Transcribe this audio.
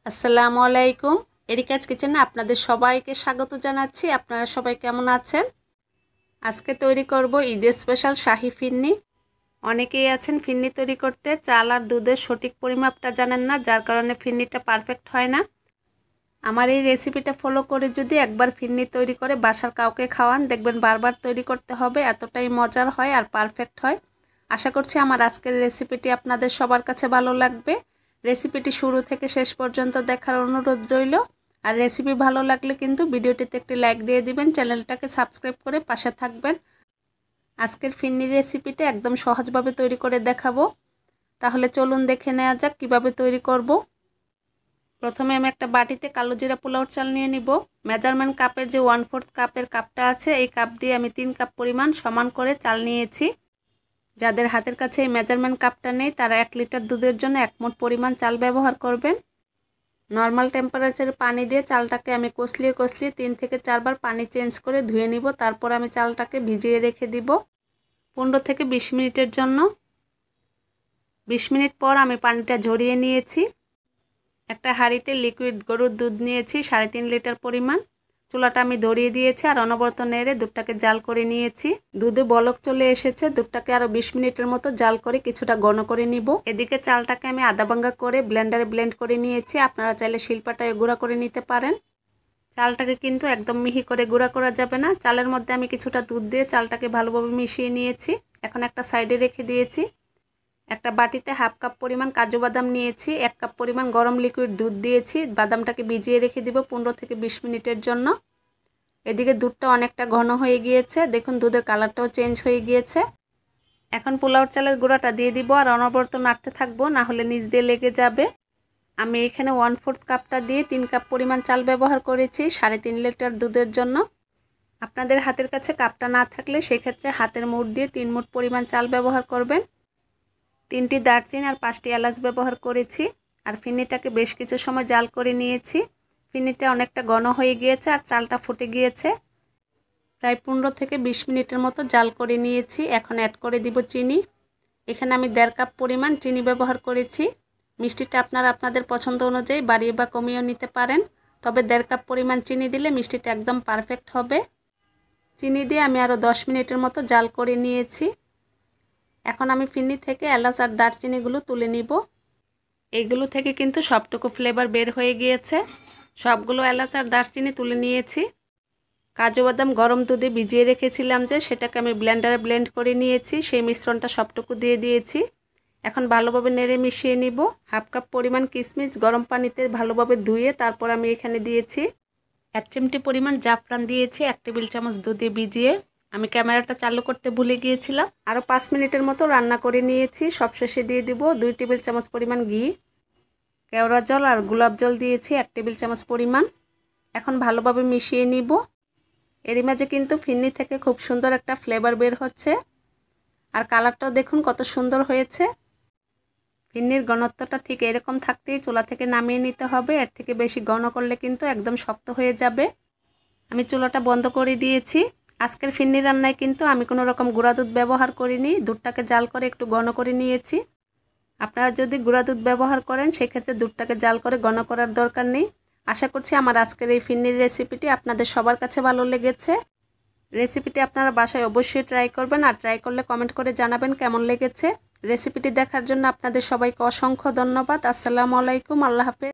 আসসালামু আলাইকুম। এরিকাজ কিচেনে আপনাদের সবাইকে স্বাগত জানাচ্ছি। আপনারা সবাই কেমন আছেন? আজকে তৈরি করব ঈদের স্পেশাল শাহী ফিরনি। অনেকেই আছেন ফিরনি তৈরি করতে চাল আর দুধের সঠিক পরিমাপটা জানেন না, যার কারণে ফিরনিটা পারফেক্ট হয় না। আমার এই রেসিপিটা ফলো করে যদি একবার ফিরনি তৈরি করে বাসার কাউকে খাওয়ান, দেখবেন বারবার তৈরি করতে হবে, এতটাই মজার হয় আর পারফেক্ট হয়। আশা করছি আমার আজকের রেসিপিটি আপনাদের সবার কাছে ভালো লাগবে। রেসিপিটি শুরু থেকে শেষ পর্যন্ত দেখার অনুরোধ রইল। আর রেসিপি ভালো লাগলে কিন্তু ভিডিওটিতে একটি লাইক দিয়ে দিবেন, চ্যানেলটাকে সাবস্ক্রাইব করে পাশে থাকবেন। আজকের ফিরনির রেসিপিটা একদম সহজভাবে তৈরি করে দেখাবো। তাহলে চলুন দেখে নেওয়া যাক কিভাবে তৈরি করব। প্রথমে আমি একটা বাটিতে কালো জিরা পোলাওর চাল নিয়ে নিব। মেজারমেন্ট কাপের যে 1/4 কাপের কাপটা আছে, এই কাপ দিয়ে আমি 3 কাপ পরিমাণ সমান করে চাল নিয়েছি। যাদের হাতের কাছে এই মেজারমেন্ট কাপটা নেই তারা 1 লিটার দুধের জন্য 1 মুঠ পরিমাণ চাল ব্যবহার করবেন। নর্মাল টেম্পারেচারে পানি দিয়ে চালটাকে আমি কষলিয়ে 3 থেকে 4 বার পানি চেঞ্জ করে ধুয়ে নিব। তারপর আমি চালটাকে ভিজিয়ে রেখে দিব 15 থেকে 20 মিনিটের জন্য। 20 মিনিট পর আমি পানিটা ঝরিয়ে নিয়েছি। একটা হাঁড়িতে লিকুইড গরুর দুধ নিয়েছি 3.5 লিটার পরিমাণ। চুলাটা আমি ধরিয়ে দিয়েছি আর অনবরত নেড়ে দুধটাকে জাল করে নিয়েছি। দুধে বলক চলে এসেছে, দুধটাকে আরও 20 মিনিটের মতো জাল করে কিছুটা ঘন করে নিব। এদিকে চালটাকে আমি আধা ভাঙ্গা করে ব্লেন্ডারে ব্লেন্ড করে নিয়েছি। আপনারা চাইলে শিলপাটায় গুঁড়া করে নিতে পারেন। চালটাকে কিন্তু একদম মিহি করে গুঁড়া করা যাবে না। চালের মধ্যে আমি কিছুটা দুধ দিয়ে চালটাকে ভালোভাবে মিশিয়ে নিয়েছি। এখন একটা সাইডে রেখে দিয়েছি। একটা বাটিতে 1/2 কাপ পরিমাণ কাজু বাদাম নিয়েছি। 1 কাপ পরিমাণ গরম লিকুইড দুধ দিয়েছি। বাদামটাকে ভিজিয়ে রেখে দিব 15 থেকে 20 মিনিটের জন্য। এদিকে দুধটা অনেকটা ঘন হয়ে গিয়েছে, দেখুন দুধের কালারটাও চেঞ্জ হয়ে গিয়েছে। এখন পোলাওর চালের গুঁড়াটা দিয়ে দিব আর অনবরত নাড়তে থাকবো, না হলে নিচ দিয়ে লেগে যাবে। আমি এখানে 1/4 কাপটা দিয়ে 3 কাপ পরিমাণ চাল ব্যবহার করেছি 3.5 লিটার দুধের জন্য। আপনাদের হাতের কাছে কাপটা না থাকলে সেক্ষেত্রে হাতের মুঠ দিয়ে 3 মুঠ পরিমাণ চাল ব্যবহার করবেন। 3টি দারচিনি আর 5টি এলাচ ব্যবহার করেছি। আর ফিরনিটাকে বেশ কিছু সময় জাল করে নিয়েছি। ফিরনিটা অনেকটা ঘন হয়ে গিয়েছে আর চালটা ফুটে গিয়েছে। প্রায় 15 থেকে 20 মিনিটের মতো জাল করে নিয়েছি। এখন অ্যাড করে দিব চিনি। এখানে আমি 1.5 কাপ পরিমাণ চিনি ব্যবহার করেছি। মিষ্টিটা আপনারা আপনাদের পছন্দ অনুযায়ী বাড়িয়ে বা কমিয়েও নিতে পারেন, তবে 1.5 কাপ পরিমাণ চিনি দিলে মিষ্টিটা একদম পারফেক্ট হবে। চিনি দিয়ে আমি আরও 10 মিনিটের মতো জাল করে নিয়েছি। এখন আমি ফিরনি থেকে এলাচ আর দারচিনিগুলো তুলে নিব। এইগুলো থেকে কিন্তু সবটুকু ফ্লেভার বের হয়ে গিয়েছে। সবগুলো এলাচ আর দারচিনি তুলে নিয়েছি। কাজু বাদাম গরম দুধে ভিজিয়ে রেখেছিলাম যে, সেটাকে আমি ব্লেন্ডারে ব্লেন্ড করে নিয়েছি। সেই মিশ্রণটা সবটুকু দিয়ে দিয়েছি। এখন ভালোভাবে নেড়ে মিশিয়ে নিব। 1/2 কাপ পরিমাণ কিশমিশ গরম পানিতে ভালোভাবে ধুয়ে তারপর আমি এখানে দিয়েছি। 1 চিমটি পরিমাণ জাফরান দিয়েছি 1 টেবিল চামচ দুধে ভিজিয়ে। আমি ক্যামেরাটা চালু করতে ভুলে গিয়েছিলাম। আরও 5 মিনিটের মতো রান্না করে নিয়েছি। সবশেষে দিয়ে দিব 2 টেবিল চামচ পরিমাণ ঘি। কেওড়া জল আর গোলাপ জল দিয়েছি 1 টেবিল চামচ পরিমাণ। এখন ভালোভাবে মিশিয়ে নিব। এরই মাঝে কিন্তু ফিরনি থেকে খুব সুন্দর একটা ফ্লেভার বের হচ্ছে। আর কালারটাও দেখুন কত সুন্দর হয়েছে। ফিরনির ঘনত্বটা ঠিক এরকম থাকতেই চুলা থেকে নামিয়ে নিতে হবে। এর থেকে বেশি ঘন করলে কিন্তু একদম শক্ত হয়ে যাবে। আমি চুলাটা বন্ধ করে দিয়েছি। আজকের ফিরনি রান্নায় কিন্তু আমি কোনো রকম গুঁড়া দুধ ব্যবহার করিনি। দুধটাকে জাল করে একটু ঘন করে নিয়েছি। আপনারা যদি গুঁড়া দুধ ব্যবহার করেন সেক্ষেত্রে দুধটাকে জাল করে ঘন করার দরকার নেই। আশা করছি আমার আজকের এই ফিরনির রেসিপিটি আপনাদের সবার কাছে ভালো লেগেছে। রেসিপিটি আপনারা বাসায় অবশ্যই ট্রাই করবেন, আর ট্রাই করলে কমেন্ট করে জানাবেন কেমন লেগেছে। রেসিপিটি দেখার জন্য আপনাদের সবাইকে অসংখ্য ধন্যবাদ। আসসালামু আলাইকুম, আল্লাহ হাফেজ।